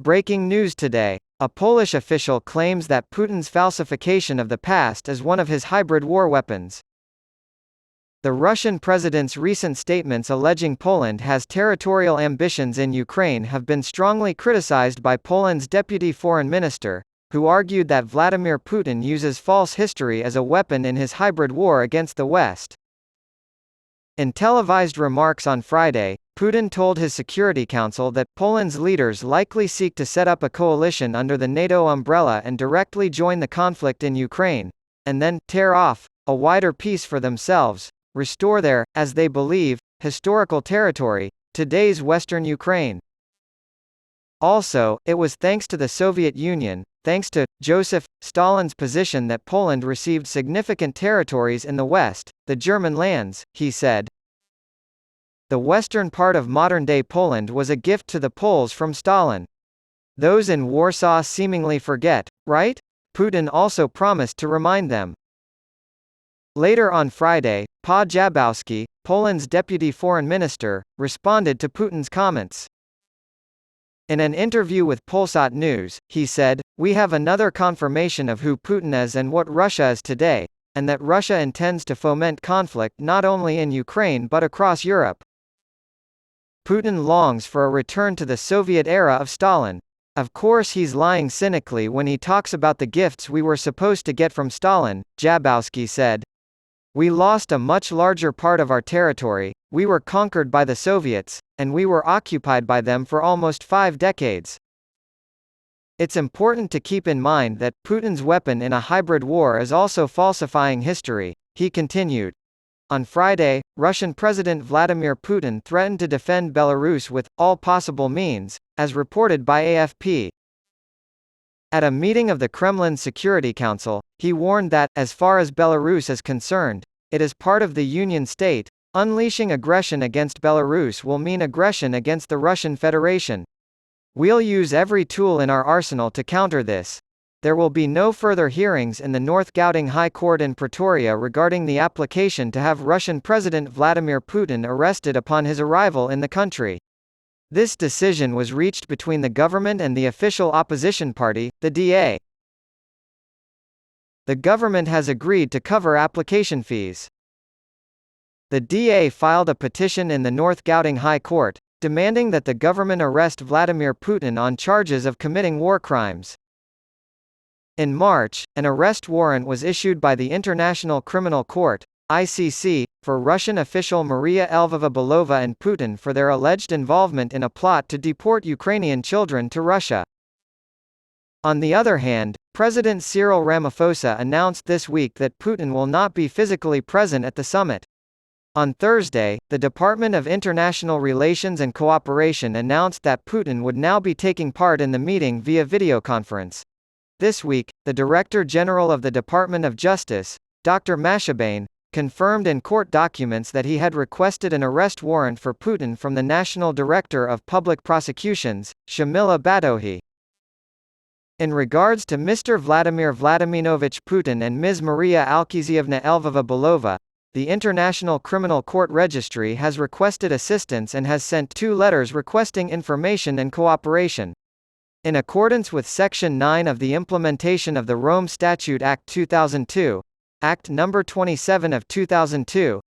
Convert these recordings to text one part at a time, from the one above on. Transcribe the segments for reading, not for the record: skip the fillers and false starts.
Breaking news today. A Polish official claims that Putin's falsification of the past is one of his hybrid war weapons. The Russian president's recent statements alleging Poland has territorial ambitions in Ukraine have been strongly criticized by Poland's deputy foreign minister, who argued that Vladimir Putin uses false history as a weapon in his hybrid war against the West. In televised remarks on Friday, Putin told his Security Council that Poland's leaders likely seek to set up a coalition under the NATO umbrella and directly join the conflict in Ukraine, and then tear off a wider peace for themselves, restore their, as they believe, historical territory, today's Western Ukraine. Also, it was thanks to the Soviet Union, thanks to Joseph Stalin's position that Poland received significant territories in the West, the German lands, he said. The western part of modern-day Poland was a gift to the Poles from Stalin. Those in Warsaw seemingly forget, right? Putin also promised to remind them. Later on Friday, Pa Jabowski, Poland's deputy foreign minister, responded to Putin's comments. In an interview with Polsat News, he said, "We have another confirmation of who Putin is and what Russia is today, and that Russia intends to foment conflict not only in Ukraine but across Europe." Putin longs for a return to the Soviet era of Stalin. Of course he's lying cynically when he talks about the gifts we were supposed to get from Stalin, Jabowski said. We lost a much larger part of our territory, we were conquered by the Soviets, and we were occupied by them for almost 5 decades. It's important to keep in mind that Putin's weapon in a hybrid war is also falsifying history, he continued. On Friday, Russian President Vladimir Putin threatened to defend Belarus with all possible means, as reported by AFP. At a meeting of the Kremlin's Security Council, he warned that, as far as Belarus is concerned, it is part of the Union state. Unleashing aggression against Belarus will mean aggression against the Russian Federation. We'll use every tool in our arsenal to counter this. There will be no further hearings in the North Gauting High Court in Pretoria regarding the application to have Russian President Vladimir Putin arrested upon his arrival in the country. This decision was reached between the government and the official opposition party, the DA. The government has agreed to cover application fees. The DA filed a petition in the North Gauting High Court, demanding that the government arrest Vladimir Putin on charges of committing war crimes. In March, an arrest warrant was issued by the International Criminal Court, ICC, for Russian official Maria Lvova-Belova and Putin for their alleged involvement in a plot to deport Ukrainian children to Russia. On the other hand, President Cyril Ramaphosa announced this week that Putin will not be physically present at the summit. On Thursday, the Department of International Relations and Cooperation announced that Putin would now be taking part in the meeting via videoconference. This week, the Director General of the Department of Justice, Dr. Mashabane, confirmed in court documents that he had requested an arrest warrant for Putin from the National Director of Public Prosecutions, Shamila Batohi. In regards to Mr. Vladimir Vladimirovich Putin and Ms. Maria Alkesyevna Lvova-Belova, the International Criminal Court Registry has requested assistance and has sent 2 letters requesting information and cooperation. In accordance with Section 9 of the Implementation of the Rome Statute Act 2002, Act No. 27 of 2002,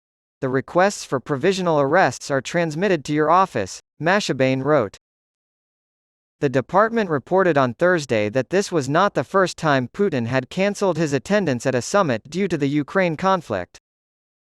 the requests for provisional arrests are transmitted to your office, Mashabane wrote. The department reported on Thursday that this was not the first time Putin had cancelled his attendance at a summit due to the Ukraine conflict.